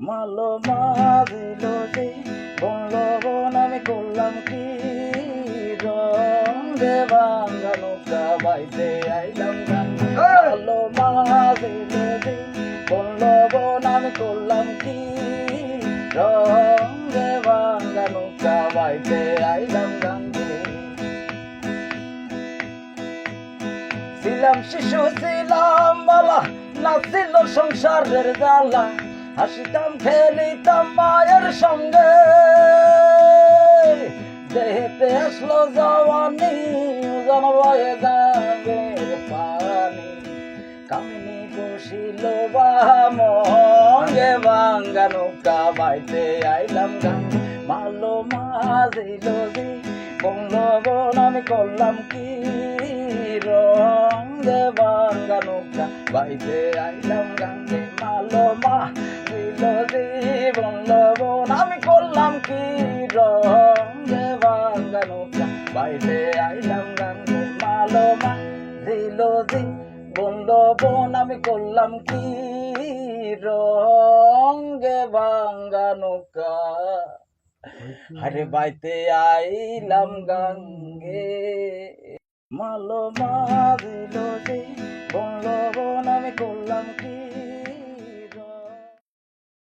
মালো মারিল যে বনলবন আমি করলাম কি রঙে ভাঙা নৌকা বাইতে আইলাম গান মালো মারিল যে বনলবন আমি করলাম কি রঙে ভাঙা নৌকা বাইতে আইলাম গান ছিলাম শিশু ছিলাম বালা নাছিল সংসারের জ্বালা হাসিতাম খেলিতাম মায়ের সঙ্গে দেহেতে আসলো জওয়ানি জানবয়ে গাঙ্গের পানি কামিনী বসিল বামঙ্গে ভাঙ্গা নৌকা বাইতে আইলাম গান মালো মাঝিল দি বনলবন আমি করলাম কি রঙে ভাঙ্গা নৌকা বাইতে আইলাম গাঙ্গে মালো মাঝিল দি বনলবন আমি করলাম কি রঙে ভাঙ্গা নৌকা বাইতে আইলাম গাঙ্গে মালো মাঝিল দি বনলবন আমি করলাম কি রঙে ভাঙ্গা নৌকা আরে বাইতে আইলাম গাঙ্গে মালো মারিল যে বনলবন আমি করলাম কি